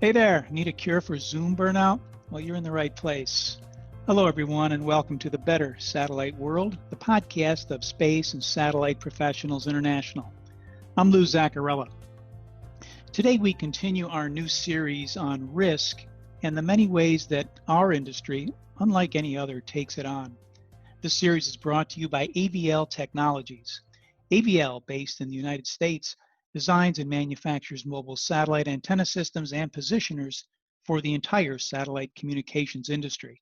Hey there, need a cure for Zoom burnout? Well, you're in the right place. Hello, everyone, and welcome to the Better Satellite World, the podcast of Space and Satellite Professionals International. I'm Lou Zaccarella. Today, we continue our new series on risk and the many ways that our industry, unlike any other, takes it on. This series is brought to you by AVL Technologies. AVL, based in the United States, designs and manufactures mobile satellite antenna systems and positioners for the entire satellite communications industry.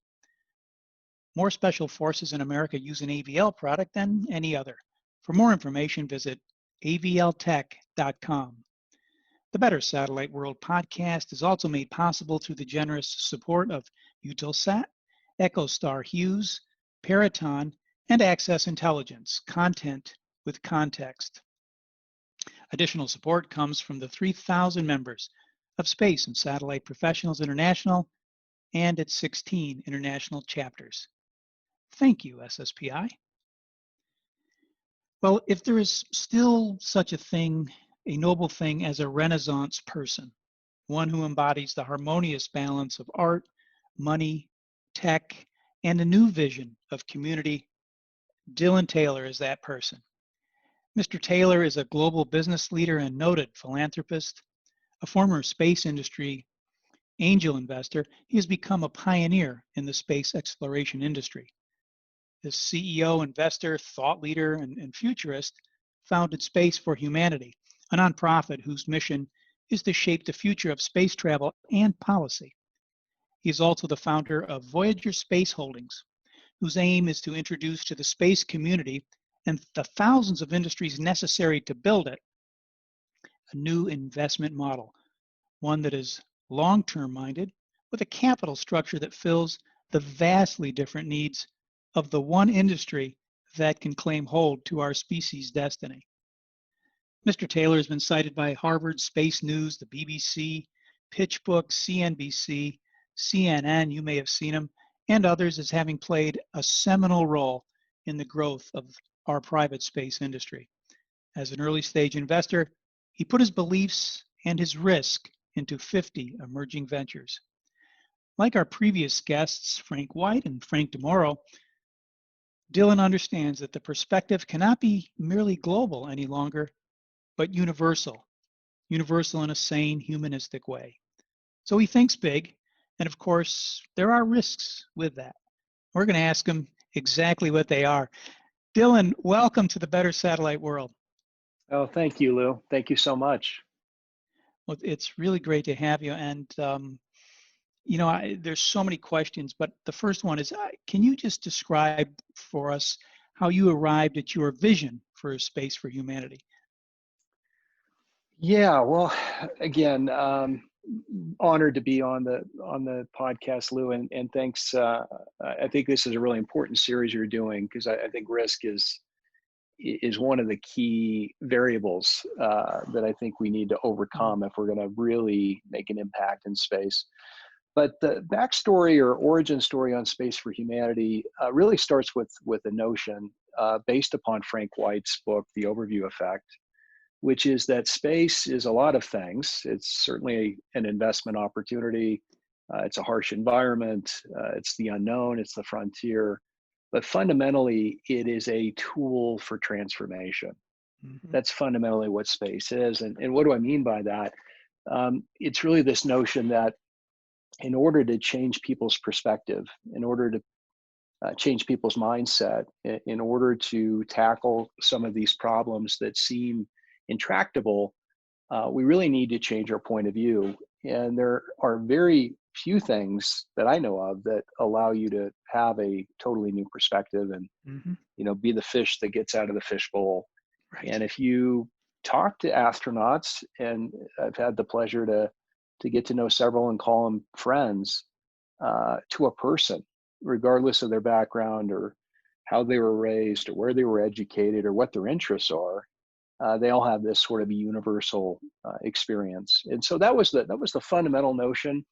More special forces in America use an AVL product than any other. For more information, visit avltech.com. The Better Satellite World podcast is also made possible through the generous support of Eutelsat, EchoStar Hughes, Peraton, and Access Intelligence, content with context. Additional support comes from the 3,000 members of Space and Satellite Professionals International and its 16 international chapters. Thank you, SSPI. Well, if there is still such a thing, a noble thing as a Renaissance person, one who embodies the harmonious balance of art, money, tech, and a new vision of community, Dylan Taylor is that person. Mr. Taylor is a global business leader and noted philanthropist. A former space industry angel investor, he has become a pioneer in the space exploration industry. This CEO, investor, thought leader, and futurist founded Space for Humanity, a nonprofit whose mission is to shape the future of space travel and policy. He is also the founder of Voyager Space Holdings, whose aim is to introduce to the space community and the thousands of industries necessary to build it a new investment model, one that is long-term minded with a capital structure that fills the vastly different needs of the one industry that can claim hold to our species' destiny. Mr. Taylor has been cited by Harvard Space News, the BBC, PitchBook, CNBC, CNN, you may have seen him, and others as having played a seminal role in the growth of our private space industry. As an early stage investor, he put his beliefs and his risk into 50 emerging ventures. Like our previous guests, Frank White and Frank DeMoro, Dylan understands that the perspective cannot be merely global any longer, but universal in a sane, humanistic way. So he thinks big, and of course, there are risks with that. We're going to ask him exactly what they are. Dylan, welcome to the Better Satellite World. Oh, thank you, Lou. Thank you so much. Well, it's really great to have you. And, there's so many questions, but the first one is, can you just describe for us how you arrived at your vision for a space for humanity? Yeah, well, again, honored to be on the podcast, Lou, and thanks. I think this is a really important series you're doing because I think risk is one of the key variables that I think we need to overcome if we're going to really make an impact in space. But the backstory or origin story on Space for Humanity really starts with a notion based upon Frank White's book, The Overview Effect, which is that space is a lot of things. It's certainly an investment opportunity. It's a harsh environment. It's the unknown. It's the frontier. But fundamentally, it is a tool for transformation. Mm-hmm. That's fundamentally what space is. And what do I mean by that? It's really this notion that in order to change people's perspective, in order to change people's mindset, in order to tackle some of these problems that seem intractable, we really need to change our point of view. And there are very few things that I know of that allow you to have a totally new perspective and, be the fish that gets out of the fishbowl. Right. And if you talk to astronauts, and I've had the pleasure to get to know several and call them friends, to a person, regardless of their background or how they were raised or where they were educated or what their interests are, they all have this sort of universal experience. And so that was the fundamental notion.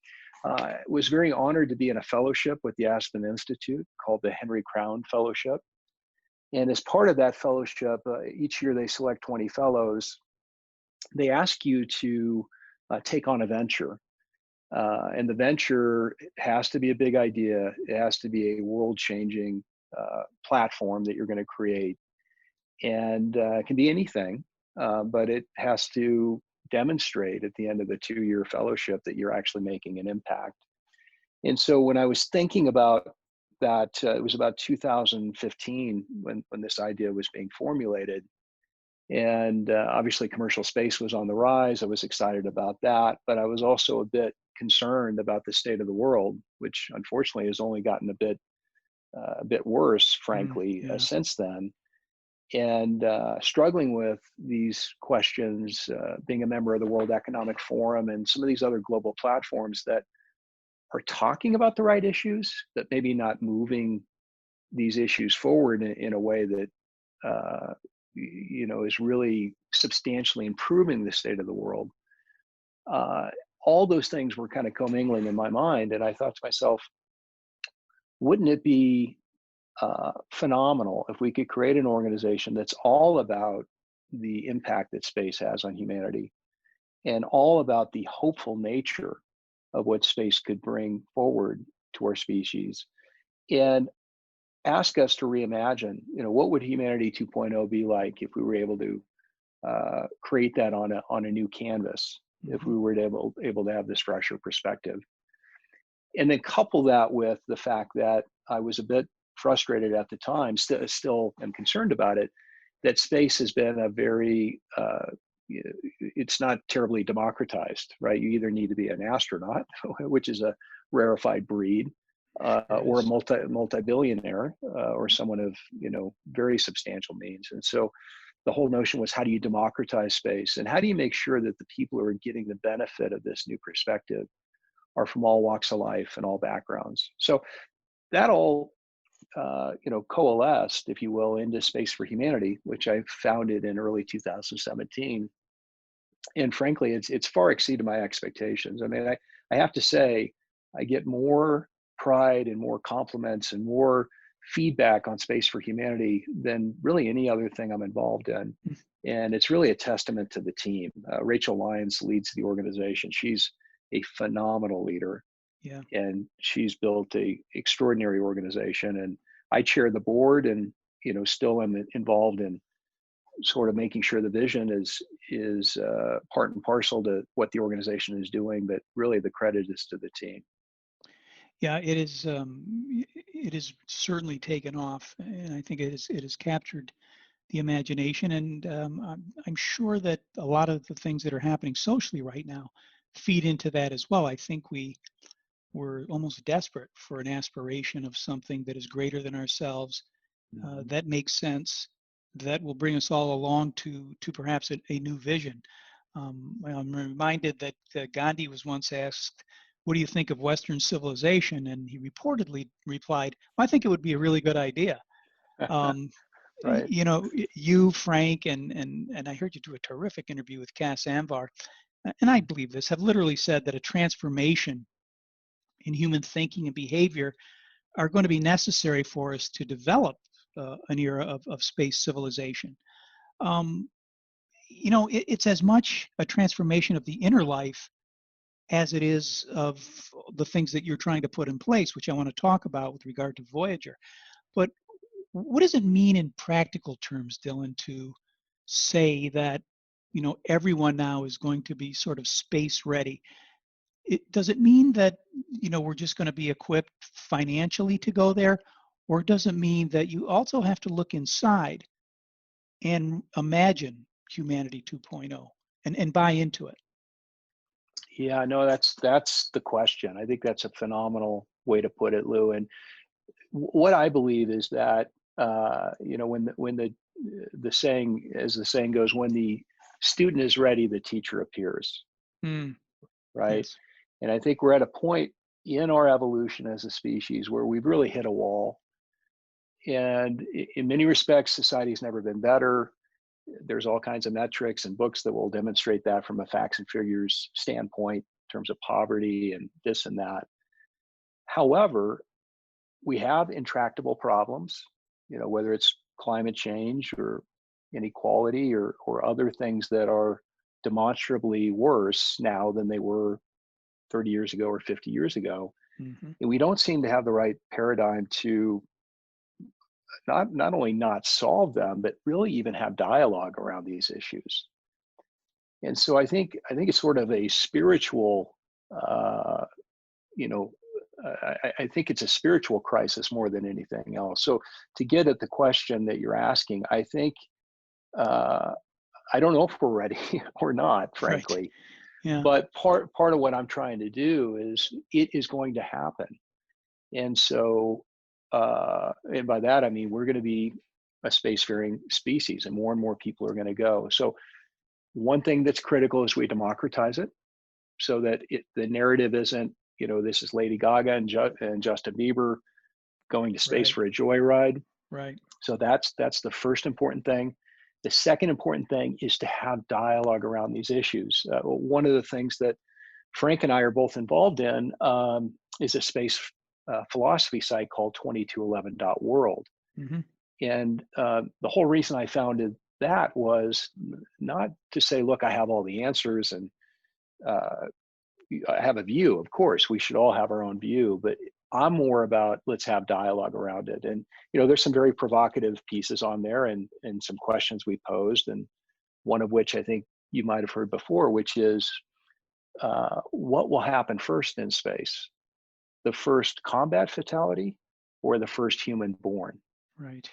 I was very honored to be in a fellowship with the Aspen Institute called the Henry Crown Fellowship. And as part of that fellowship, each year they select 20 fellows. They ask you to take on a venture. And the venture has to be a big idea. It has to be a world-changing platform that you're going to create, and it can be anything, but it has to demonstrate at the end of the 2-year fellowship that you're actually making an impact. And so when I was thinking about that, it was about 2015 when this idea was being formulated. And obviously, commercial space was on the rise. I was excited about that, but I was also a bit concerned about the state of the world, which unfortunately has only gotten a bit worse, frankly, Yeah. since then. And struggling with these questions, being a member of the World Economic Forum and some of these other global platforms that are talking about the right issues, but maybe not moving these issues forward in a way that is really substantially improving the state of the world. Uh, all those things were kind of commingling in my mind, and I thought to myself, wouldn't it be phenomenal if we could create an organization that's all about the impact that space has on humanity and all about the hopeful nature of what space could bring forward to our species, and ask us to reimagine, what would humanity 2.0 be like if we were able to create that on a new canvas, if Mm-hmm. we were able to have this fresher perspective, and then couple that with the fact that I was a bit frustrated at the time, still am concerned about it, that space has been a very it's not terribly democratized, right? You either need to be an astronaut, which is a rarefied breed, Sure or a is. multi-billionaire, or someone of very substantial means. And so the whole notion was, how do you democratize space, and how do you make sure that the people who are getting the benefit of this new perspective are from all walks of life and all backgrounds? So that all coalesced, if you will, into Space for Humanity, which I founded in early 2017. And frankly, it's far exceeded my expectations. I mean, I have to say, I get more pride and more compliments and more feedback on Space for Humanity than really any other thing I'm involved in. Mm. And it's really a testament to the team. Rachel Lyons leads the organization. She's a phenomenal leader, Yeah. and she's built a extraordinary organization. And I chair the board, and still am involved in sort of making sure the vision is part and parcel to what the organization is doing, but really the credit is to the team. Yeah, it is. It is certainly taken off, and I think it has captured the imagination. And I'm sure that a lot of the things that are happening socially right now feed into that as well. I think we're almost desperate for an aspiration of something that is greater than ourselves, Mhm. that makes sense, that will bring us all along to perhaps a new vision. I'm reminded that Gandhi was once asked, "What do you think of Western civilization?" And he reportedly replied, "I think it would be a really good idea." Um, Right. you, Frank, and I heard you do a terrific interview with Cass Amvar, and I believe this, have literally said that a transformation in human thinking and behavior are going to be necessary for us to develop an era of space civilization. Um, it's as much a transformation of the inner life as it is of the things that you're trying to put in place, which I want to talk about with regard to Voyager. But what does it mean in practical terms, Dylan, to say that everyone now is going to be sort of space ready? Does it mean that we're just going to be equipped financially to go there, or does it mean that you also have to look inside and imagine humanity 2.0 and buy into it? Yeah, no, that's the question. I think that's a phenomenal way to put it, Lou. And what I believe is that when the saying, as the saying goes, when the student is ready, the teacher appears, Mm, right? yes. And I think we're at a point in our evolution as a species where we've really hit a wall. And in many respects, society's never been better. There's all kinds of metrics and books that will demonstrate that from a facts and figures standpoint in terms of poverty and this and that. However, we have intractable problems, whether it's climate change or inequality or other things that are demonstrably worse now than they were 30 years ago or 50 years ago. Hmm. And we don't seem to have the right paradigm to not only not solve them, but really even have dialogue around these issues. And so I think it's sort of a spiritual, uh, you know, I think it's a spiritual crisis more than anything else. So to get at the question that you're asking, I think uh, I don't know if we're ready or not, Right. frankly. Yeah. But part of what I'm trying to do is it is going to happen. And so, and by that I mean we're going to be a spacefaring species, and more people are going to go. So one thing that's critical is we democratize it, so that the narrative isn't, this is Lady Gaga and Justin Bieber going to space Right. for a joyride. Right. So that's the first important thing. The second important thing is to have dialogue around these issues. One of the things that Frank and I are both involved in is a space philosophy site called 2211.world. Hmm. And the whole reason I founded that was not to say, look, I have all the answers and uh, I have a view. Of course, we should all have our own view, but I'm more about let's have dialogue around it. And there's some very provocative pieces on there, and some questions we posed, and one of which I think you might have heard before, which is what will happen first in space? The first combat fatality or the first human born? Right.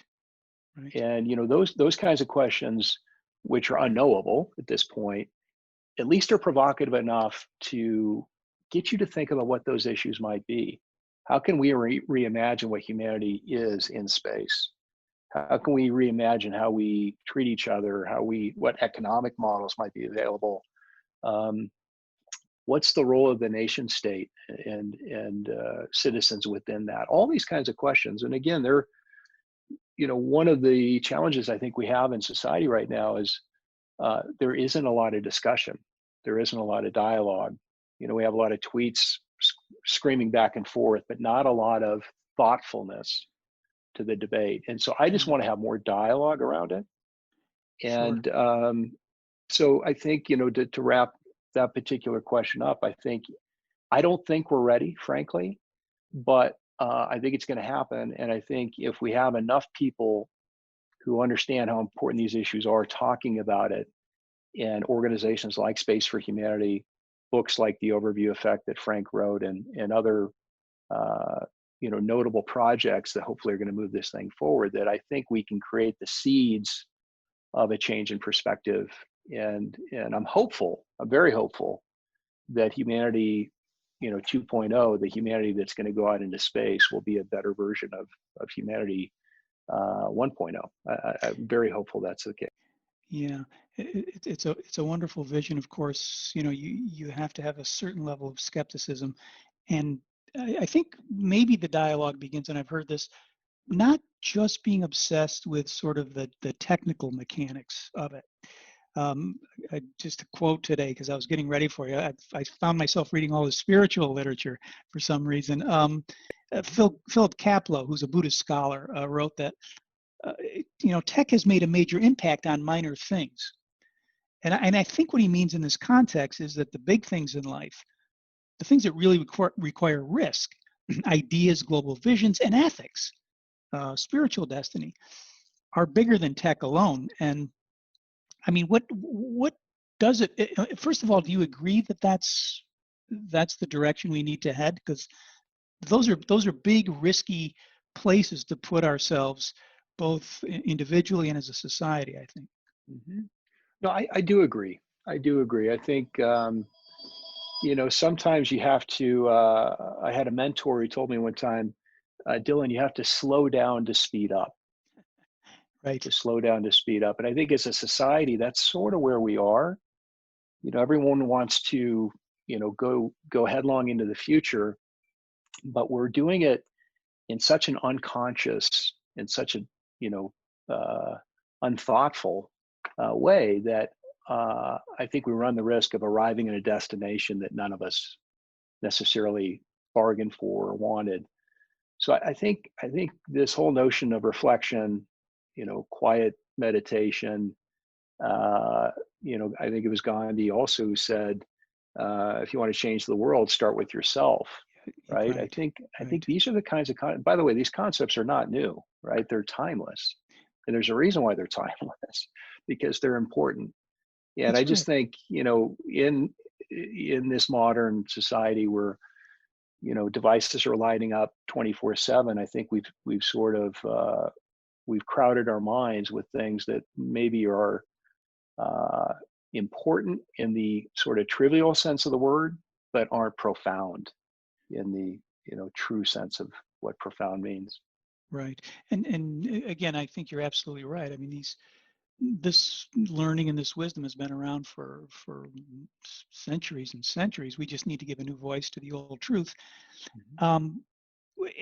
Right. And those kinds of questions, which are unknowable at this point, at least are provocative enough to get you to think about what those issues might be. How can we reimagine what humanity is in space? How can we reimagine how we treat each other? What economic models might be available? Um, what's the role of the nation state and citizens within that? All these kinds of questions. And again, they're one of the challenges I think we have in society right now is there isn't a lot of discussion. There isn't a lot of dialogue. We have a lot of tweets screaming back and forth, but not a lot of thoughtfulness to the debate. And so I just Yeah. want to have more dialogue around it. Sure. And so I think, to wrap that particular question up, I don't think we're ready, frankly, but I think it's going to happen. And I think if we have enough people who understand how important these issues are talking about it, and organizations like Space for Humanity, books like The Overview Effect that Frank wrote, and other notable projects that hopefully are going to move this thing forward, that I think we can create the seeds of a change in perspective. And I'm hopeful, I'm very hopeful that humanity, 2.0, the humanity that's going to go out into space will be a better version of humanity 1.0. I'm very hopeful that's the case. Yeah. It's a wonderful vision. Of course, you have to have a certain level of skepticism, and I think maybe the dialogue begins, and I've heard this, not just being obsessed with sort of the technical mechanics of it. Just a quote today, because I was getting ready for you. I found myself reading all the spiritual literature for some reason. Philip Kapleau, who's a Buddhist scholar, wrote that tech has made a major impact on minor things, and I think what he means in this context is that the big things in life, the things that really require risk, ideas, global visions, and ethics, spiritual destiny, are bigger than tech alone. And I mean, what does it? First of all, do you agree that that's the direction we need to head? Because those are big, risky places to put ourselves, both individually and as a society, I think. Mm-hmm. No, I do agree. I do agree. I think, sometimes you have to, I had a mentor who told me one time, Dylan, you have to slow down to speed up, Right. And I think as a society, that's sort of where we are. Everyone wants to, go headlong into the future, but we're doing it in such an unconscious, in such a, you know, uh, unthoughtful way that I think we run the risk of arriving at a destination that none of us necessarily bargained for or wanted. So I think this whole notion of reflection, quiet meditation, I think it was Gandhi also who said, if you want to change the world, start with yourself, right? I Right, think I think right. these are the kinds of by the way, these concepts are not new, right? They're timeless, and there's a reason why they're timeless because they're important. And I That's just right. think, in this modern society where devices are lighting up 24/7, I think we've sort of we've crowded our minds with things that maybe are uh, important in the sort of trivial sense of the word, but aren't profound in the true sense of what profound means. Right. And again, I think you're absolutely right. I mean, this learning and this wisdom has been around for centuries and centuries. We just need to give a new voice to the old truth. Mhm. Um,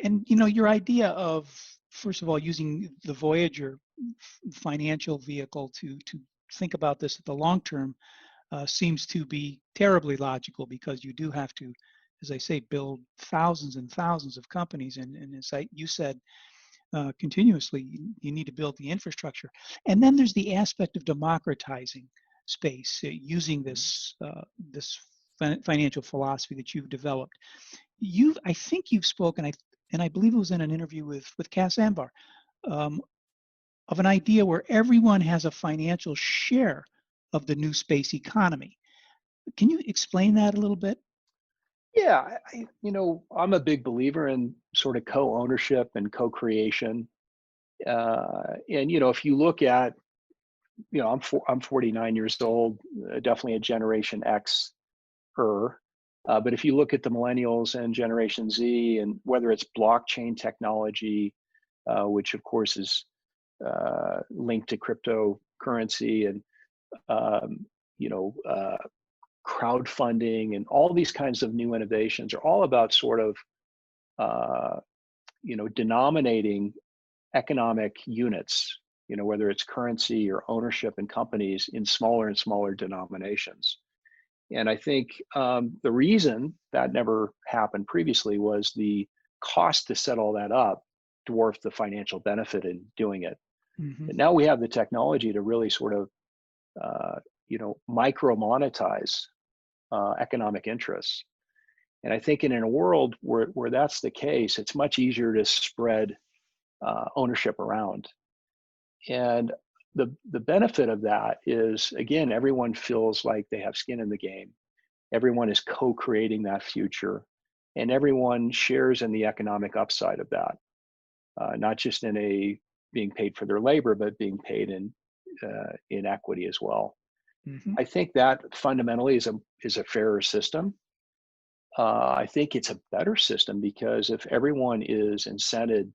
and your idea of, first of all, using the Voyager financial vehicle to think about this at the long term seems to be terribly logical, because you do have to, as I say, build thousands and thousands of companies, and as you said, continuously, you need to build the infrastructure. And then there's the aspect of democratizing space, using this financial philosophy that you've developed. I think you've spoken, and I believe it was in an interview with Cass Anbar, um, of an idea where everyone has a financial share of the new space economy. Can you explain that a little bit? Yeah, I'm a big believer in sort of co-ownership and co-creation. And if you look at, I'm 49 years old, definitely a Generation X her. But if you look at the millennials and Generation Z, and whether it's blockchain technology, which of course is linked to cryptocurrency, and um, you know, uh, crowdfunding, and all these kinds of new innovations are all about sort of uh, denominating economic units. Whether it's currency or ownership in companies in smaller and smaller denominations. And I think the reason that never happened previously was the cost to set all that up dwarfed the financial benefit in doing it. Hmm. And now we have the technology to really sort of, micro monetize economic interests. And I think in a world where that's the case, it's much easier to spread ownership around. And the benefit of that is, again, everyone feels like they have skin in the game. Everyone is co-creating that future, and everyone shares in the economic upside of that, not just in a being paid for their labor, but being paid in equity as well. Hmm. I think that fundamentally is a fairer system. I think it's a better system because if everyone is incented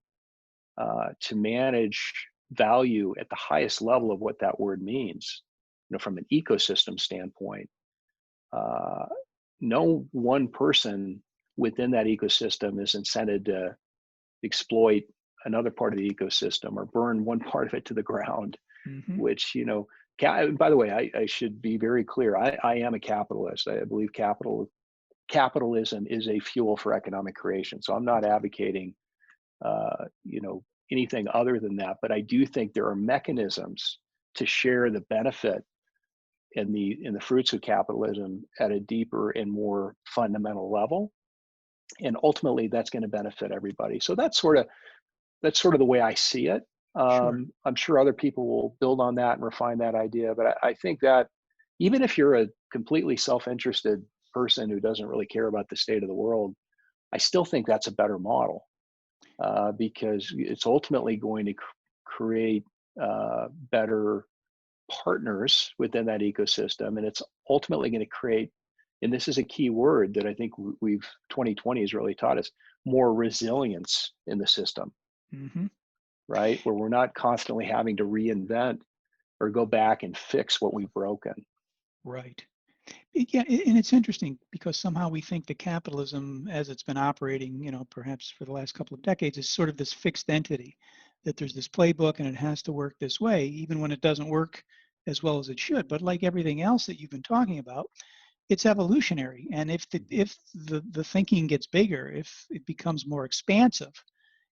to manage value at the highest level of what that word means, from an ecosystem standpoint, uh, no one person within that ecosystem is incented to exploit another part of the ecosystem or burn one part of it to the ground, Hmm. which, by the way, I should be very clear. I am a capitalist. I believe capitalism is a fuel for economic creation. So I'm not advocating, uh, you know, anything other than that. But I do think there are mechanisms to share the benefit in the fruits of capitalism at a deeper and more fundamental level. And ultimately, that's going to benefit everybody. So that's sort of the way I see it. Sure. I'm sure other people will build on that and refine that idea. But I think that even if you're a completely self-interested person who doesn't really care about the state of the world, I still think that's a better model because it's ultimately going to create better partners within that ecosystem, and it's ultimately going to create, and this is a key word that I think we've 2020 has really taught us, more resilience in the system, Hmm. right? Where we're not constantly having to reinvent or go back and fix what we've broken. Right. Yeah, and it's interesting because somehow we think that capitalism, as it's been operating, perhaps for the last couple of decades, is sort of this fixed entity, that there's this playbook and it has to work this way, even when it doesn't work as well as it should. But like everything else that you've been talking about, it's evolutionary. And if the thinking gets bigger, if it becomes more expansive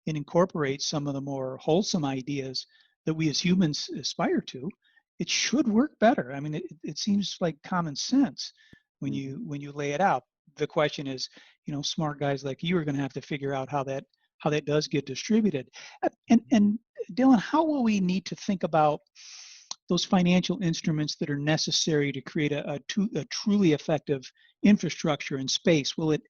and incorporates some of the more wholesome ideas that we as humans aspire to, it should work better. I mean, it seems like common sense when you lay it out. The question is, smart guys like you are going to have to figure out how that does get distributed. And Dylan, how will we need to think about those financial instruments that are necessary to create a truly effective infrastructure in space? Will it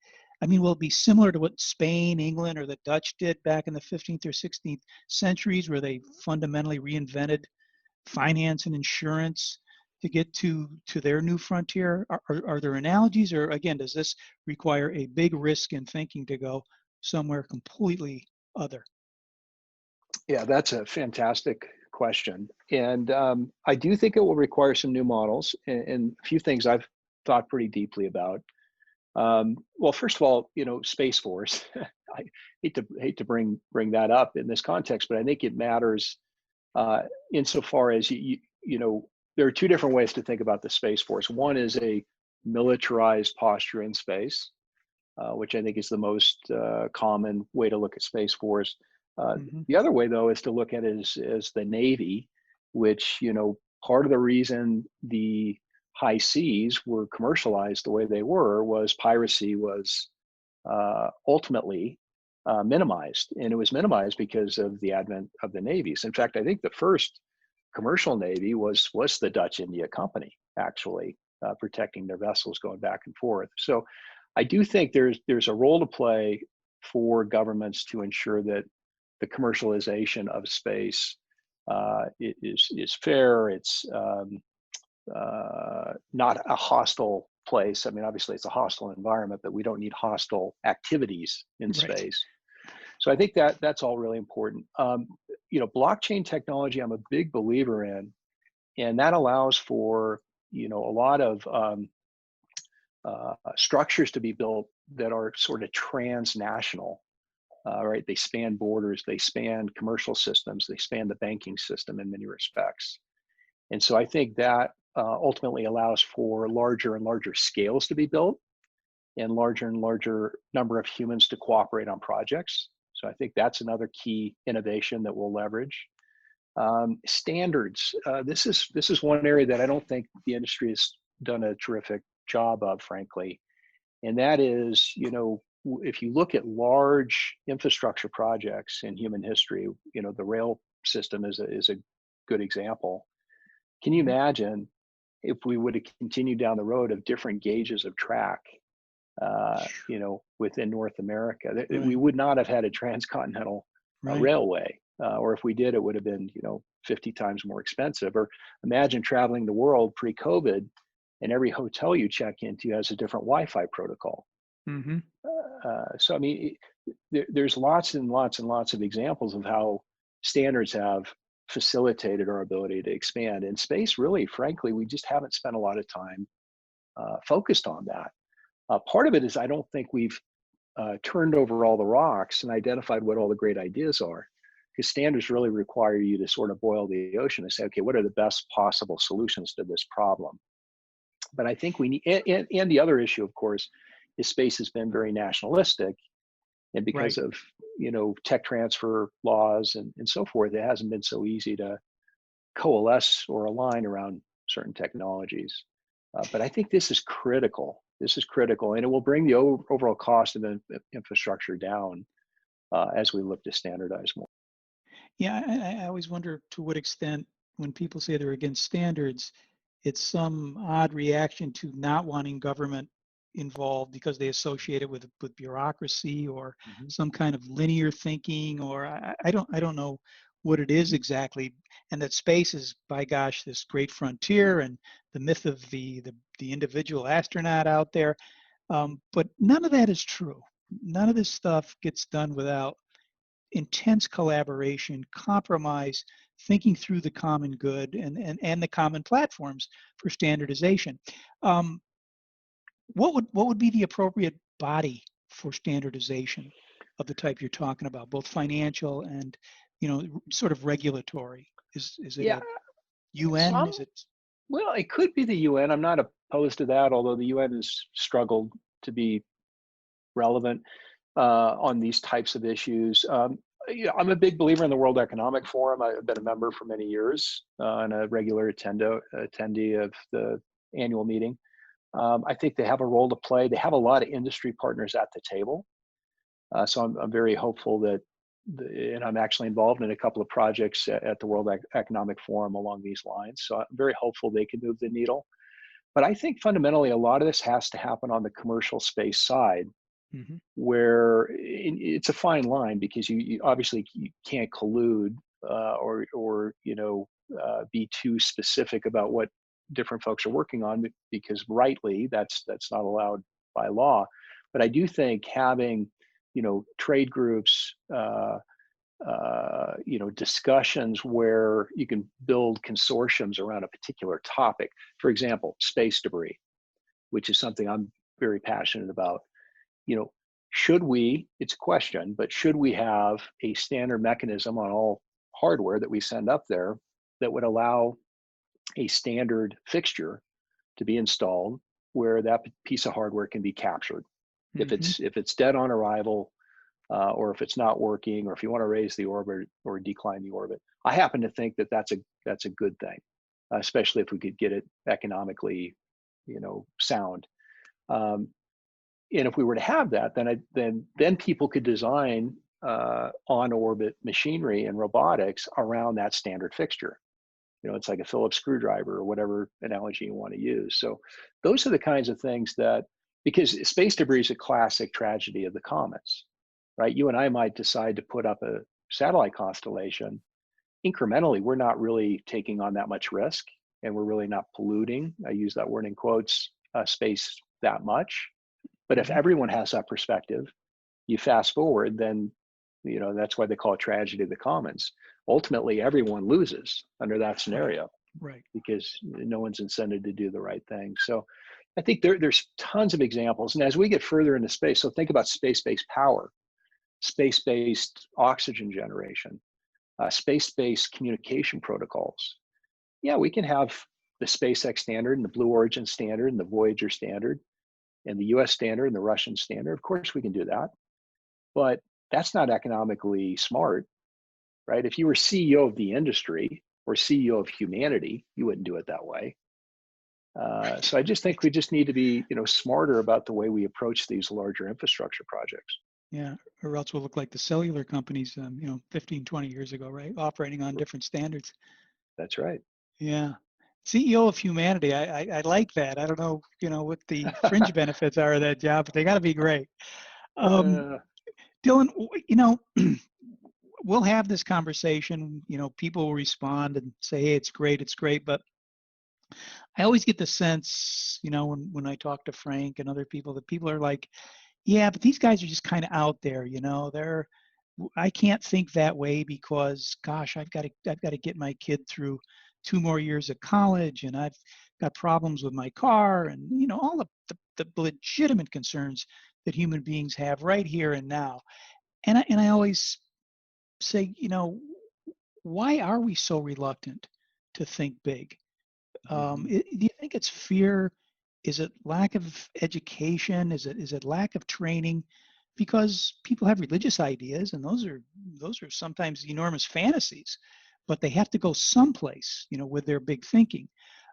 be similar to what Spain, England, or the Dutch did back in the 15th or 16th centuries, where they fundamentally reinvented finance and insurance to get to their new frontier? Are there analogies, or again, does this require a big risk in thinking to go somewhere completely other? Yeah, that's a fantastic question. And I do think it will require some new models and a few things I've thought pretty deeply about. Well, first of all, Space Force. I hate to bring that up in this context, but I think it matters insofar as there are two different ways to think about the Space Force. One is a militarized posture in space, which I think is the most common way to look at Space Force. The other way, though, is to look at it as the Navy, which, part of the reason the high seas were commercialized the way they were was piracy was ultimately minimized. And it was minimized because of the advent of the navies. In fact, I think the first commercial navy was the Dutch India Company, actually, protecting their vessels going back and forth. So I do think there's a role to play for governments to ensure that the commercialization of space is fair. It's not a hostile place. I mean, obviously it's a hostile environment, but we don't need hostile activities in space. So I think that's all really important. Blockchain technology, I'm a big believer in, and that allows for, a lot of structures to be built that are sort of transnational, right? They span borders, they span commercial systems, they span the banking system in many respects. And so I think that ultimately allows for larger and larger scales to be built and larger number of humans to cooperate on projects. So I think that's another key innovation that we'll leverage. Standards. This is one area that I don't think the industry has done a terrific job of, frankly. And that is, if you look at large infrastructure projects in human history, the rail system is a good example. Can you imagine if we would have continued down the road of different gauges of track, within North America? Right. We would not have had a transcontinental railway, or if we did, it would have been, 50 times more expensive. Or imagine traveling the world pre-COVID, and every hotel you check into has a different Wi-Fi protocol. Mm-hmm. So, I mean, there's lots and lots and lots of examples of how standards have facilitated our ability to expand. In space, really, frankly, we just haven't spent a lot of time focused on that. Part of it is I don't think we've turned over all the rocks and identified what all the great ideas are, because standards really require you to sort of boil the ocean and say, okay, what are the best possible solutions to this problem? But I think we need, and the other issue, of course, is space has been very nationalistic, and because of tech transfer laws and so forth, it hasn't been so easy to coalesce or align around certain technologies. But I think this is critical. This is critical, and it will bring the overall cost of the infrastructure down as we look to standardize more. Yeah, I always wonder to what extent, when people say they're against standards, it's some odd reaction to not wanting government involved because they associate it with bureaucracy or some kind of linear thinking, or I don't know what it is exactly. And that space is, by gosh, this great frontier and the myth of the individual astronaut out there. But none of that is true. None of this stuff gets done without intense collaboration, compromise, thinking through the common good and the common platforms for standardization. What would be the appropriate body for standardization of the type you're talking about, both financial and sort of regulatory? Is it a UN? Is it? Well, it could be the UN. I'm not opposed to that, although the UN has struggled to be relevant on these types of issues. I'm a big believer in the World Economic Forum. I've been a member for many years and a regular attendee of the annual meeting. I think they have a role to play. They have a lot of industry partners at the table. So I'm very hopeful that, and I'm actually involved in a couple of projects at the World Economic Forum along these lines. So I'm very hopeful they can move the needle. But I think fundamentally a lot of this has to happen on the commercial space side, Hmm. where it's a fine line because you obviously you can't collude or be too specific about what different folks are working on, because rightly that's not allowed by law. But I do think having trade groups, discussions where you can build consortiums around a particular topic. For example, space debris, which is something I'm very passionate about. Should we, it's a question, but should we have a standard mechanism on all hardware that we send up there that would allow a standard fixture to be installed where that piece of hardware can be captured? If Hmm. it's dead on arrival, or if it's not working, or if you want to raise the orbit or decline the orbit. I happen to think that that's a good thing, especially if we could get it economically, sound. Um, and if we were to have that, then people could design on orbit machinery and robotics around that standard fixture. It's like a Phillips screwdriver or whatever analogy you want to use. So those are the kinds of things that, because space debris is a classic tragedy of the commons, right? You and I might decide to put up a satellite constellation incrementally. We're not really taking on that much risk, and we're really not polluting. I use that word in quotes, space that much. But if Hmm. everyone has that perspective, you fast forward, then that's why they call it tragedy of the commons. Ultimately, everyone loses under that Right. scenario Right. because no one's incented to do the right thing. So I think there's tons of examples. And as we get further into space, so think about space-based power, space-based oxygen generation, space-based communication protocols. Yeah, we can have the SpaceX standard and the Blue Origin standard and the Voyager standard and the US standard and the Russian standard. Of course, we can do that. But that's not economically smart, right? If you were CEO of the industry or CEO of humanity, you wouldn't do it that way. Right. So I just think Right. we just need to be, smarter about the way we approach these larger infrastructure projects. Yeah. Or else we'll look like the cellular companies, 15, 20 years ago, right? Operating on different standards. That's right. Yeah. CEO of humanity. I like that. I don't know, what the fringe benefits are of that job, but they got to be great. Um, uh, Dylan, we'll have this conversation. People will respond and say, "Hey, it's great." But I always get the sense, when I talk to Frank and other people, that people are like, "Yeah, but these guys are just kind of out there. I can't think that way because, gosh, I've got to get my kid through 2 more years of college, and I've got problems with my car, and all the legitimate concerns that human beings have right here and now." And I always say, why are we so reluctant to think big? mhm. Do you think it's fear? Is it lack of education? Is it lack of training? Because people have religious ideas, and those are sometimes enormous fantasies, but they have to go someplace, with their big thinking.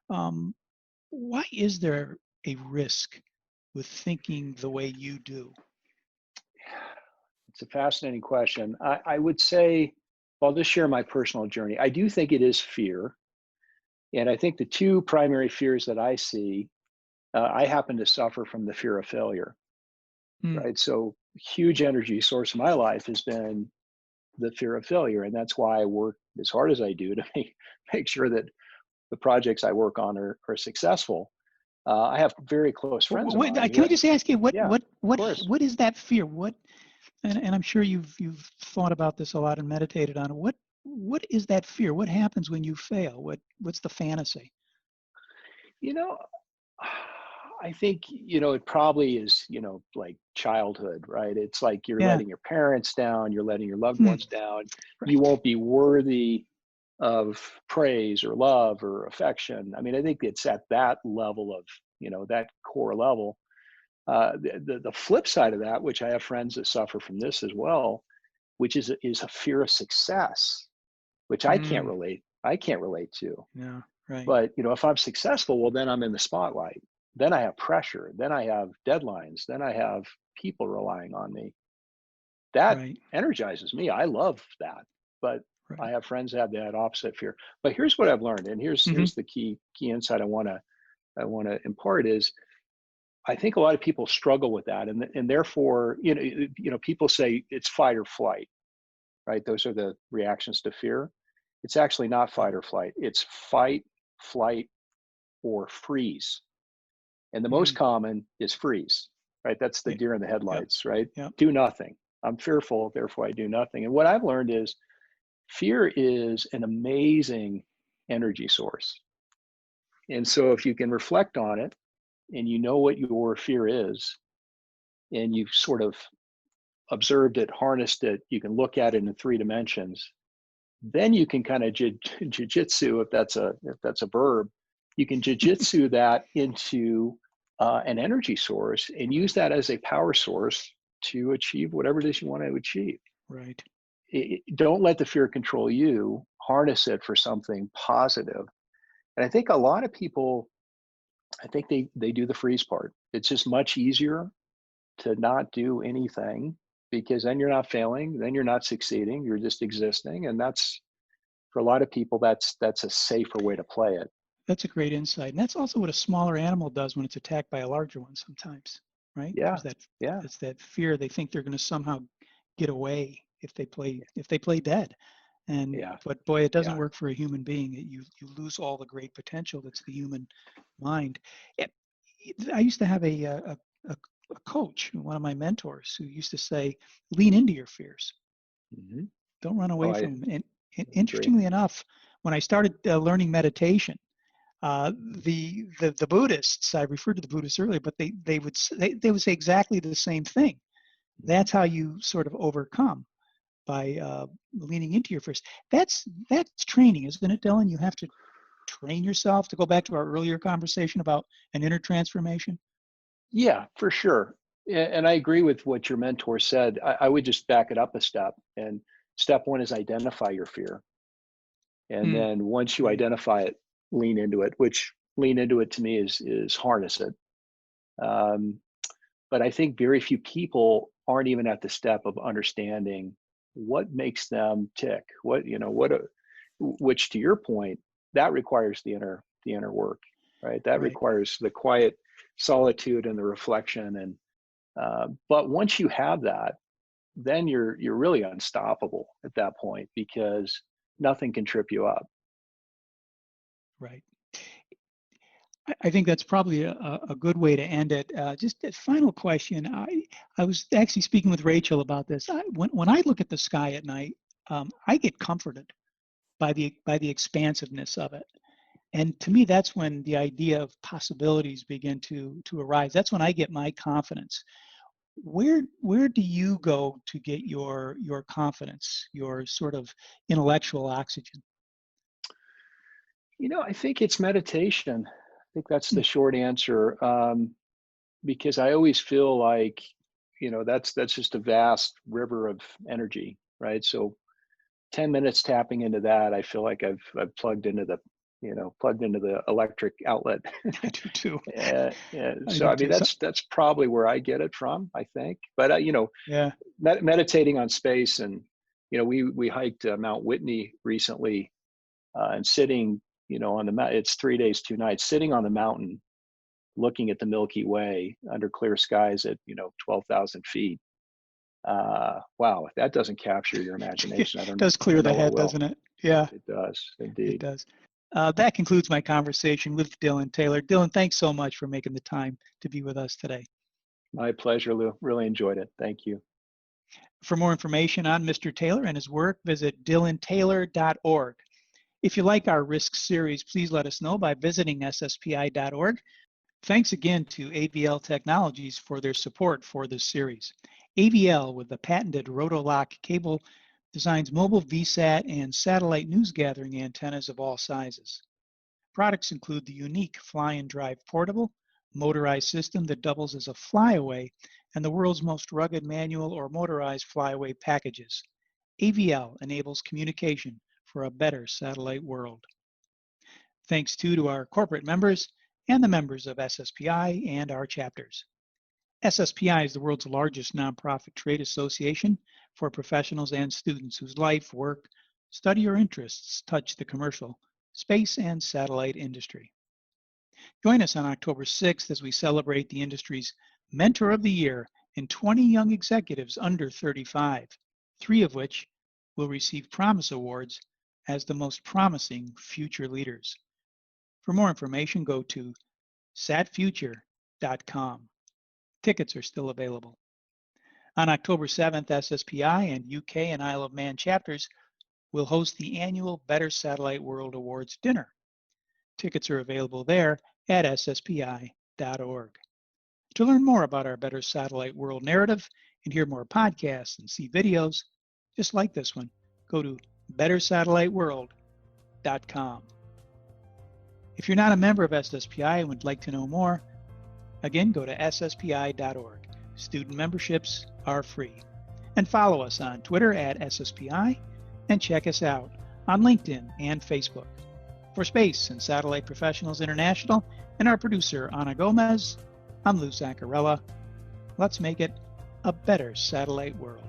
Um, why is there a risk with thinking the way you do? It's a fascinating question. I would say, well, I'll just share my personal journey. I do think it is fear. And I think the two primary fears that I see, I happen to suffer from the fear of failure, Hmm. right? So, huge energy source of my life has been the fear of failure. And that's why I work as hard as I do to make sure that the projects I work on are successful. I have very close friends of mine who Can I have, just ask you yeah, of course. what is that fear? And I'm sure you've thought about this a lot and meditated on it. What is that fear? What happens when you fail? What's the fantasy? You know, I think, it probably is, like childhood, right? It's like you're Yeah. letting your parents down, you're letting your loved Hmm. ones down. You Right. won't be worthy of praise or love or affection. I mean, I think it's at that level of, that core level. The flip side of that, which I have friends that suffer from this as well, which is a fear of success, which Hmm. I can't relate to. Yeah. Right. But if I'm successful, well, then I'm in the spotlight. then I have pressure, then I have deadlines, then I have people relying on me. That Right. energizes me. I love that. But I Right. have friends that have that opposite fear. But here's what I've learned, and Hmm. here's the key insight I want to impart is I think a lot of people struggle with that, and therefore, people say it's fight or flight, right? Those are the reactions to fear. It's actually not fight or flight. It's fight, flight, or freeze. And the most Mm. common is freeze, right? That's the Yeah. deer in the Yep. headlights, right? Yep. Do nothing. I'm fearful, therefore I do nothing. And what I've learned is fear is an amazing energy source. And so if you can reflect on it and you know what your fear is, and you've sort of observed it, harnessed it, you can look at it in 3 dimensions, then you can kind of jujitsu, if that's a verb, you can jujitsu that into an energy source and use that as a power source to achieve whatever it is you want to achieve. Right. Don't let the fear control you. Harness it for something positive. And I think a lot of people, I think they do the freeze part. It's just much easier to not do anything because then you're not failing, then you're not succeeding, you're just existing, and that's for a lot of people that's a safer way to play it. That's a great insight. And that's also what a smaller animal does when it's attacked by a larger one sometimes, right? Yeah, There's that yeah, it's that fear. They think they're going to somehow get away if they play dead. And yeah, but boy, it doesn't yeah. work for a human being. You lose all the great potential that's the human mind. It, I used to have a a coach, one of my mentors, who used to say, "Lean into your fears. Hmm. Don't run Oh, away I from them." And agree. interestingly enough, when I started learning meditation, the Buddhists, I referred to the Buddhists earlier, but they would say exactly the same thing. Hmm. That's how you sort of overcome by leaning into your first. That's training, isn't it, Dylan? You have to train yourself to go back to our earlier conversation about an inner transformation. Yeah, for sure. And I agree with what your mentor said. I would just back it up a step. And step one is identify your fear. And Mm, then once you right, identify it, lean into it, which lean into it to me is harness it. Um, but I think very few people aren't even at the step of understanding what makes them tick. Which to your point, that requires the inner work, right? That right, requires the quiet solitude and the reflection. And but once you have that, then you're really unstoppable at that point because nothing can trip you up. right. I think that's probably a good way to end it. Just a final question. I was actually speaking with Rachel about this. When I look at the sky at night, I get comforted by the expansiveness of it. And to me, that's when the idea of possibilities begin to arise. That's when I get my confidence. Where do you go to get your confidence, your sort of intellectual oxygen? I think it's meditation. I think that's Hmm. the short answer. Because I always feel like, that's just a vast river of energy, right? So 10 minutes tapping into that, I feel like I've plugged into the electric outlet. I do too. I So do I mean, too. So, that's probably where I get it from, I think. But yeah. meditating on space, and we hiked Mount Whitney recently, and sitting, on the mountain. It's 3 days, 2 nights, sitting on the mountain, looking at the Milky Way under clear skies at 12,000 feet. Wow, if that doesn't capture your It imagination, does I clear don't the know what head, will. doesn't it? Yeah, It does it indeed. does. That concludes my conversation with Dylan Taylor. Dylan, thanks so much for making the time to be with us today. My pleasure, Lou. Really enjoyed it. Thank you. For more information on Mr. Taylor and his work, visit dylantaylor.org. If you like our Risk series, please let us know by visiting sspi.org. Thanks again to AVL Technologies for their support for this series. AVL, with the patented Rotolock cable, designs mobile VSAT and satellite news gathering antennas of all sizes. Products include the unique Fly and Drive portable, motorized system that doubles as a flyaway, and the world's most rugged manual or motorized flyaway packages. AVL enables communication for a better satellite world. Thanks too to our corporate members and the members of SSPI and our chapters. SSPI is the world's largest nonprofit trade association for professionals and students whose life, work, study, or interests touch the commercial, space, and satellite industry. Join us on October 6th as we celebrate the industry's Mentor of the Year and 20 young executives under 35, 3 of which will receive Promise Awards as the most promising future leaders. For more information, go to satfuture.com. Tickets are still available. On October 7th, SSPI and UK and Isle of Man chapters will host the annual Better Satellite World Awards dinner. Tickets are available there at sspi.org. To learn more about our Better Satellite World narrative and hear more podcasts and see videos just like this one, go to bettersatelliteworld.com. If you're not a member of SSPI and would like to know more, again, go to sspi.org. Student memberships are free. And follow us on Twitter at SSPI and check us out on LinkedIn and Facebook. For Space and Satellite Professionals International and our producer, Ana Gomez, I'm Lou Zaccarella. Let's make it a better satellite world.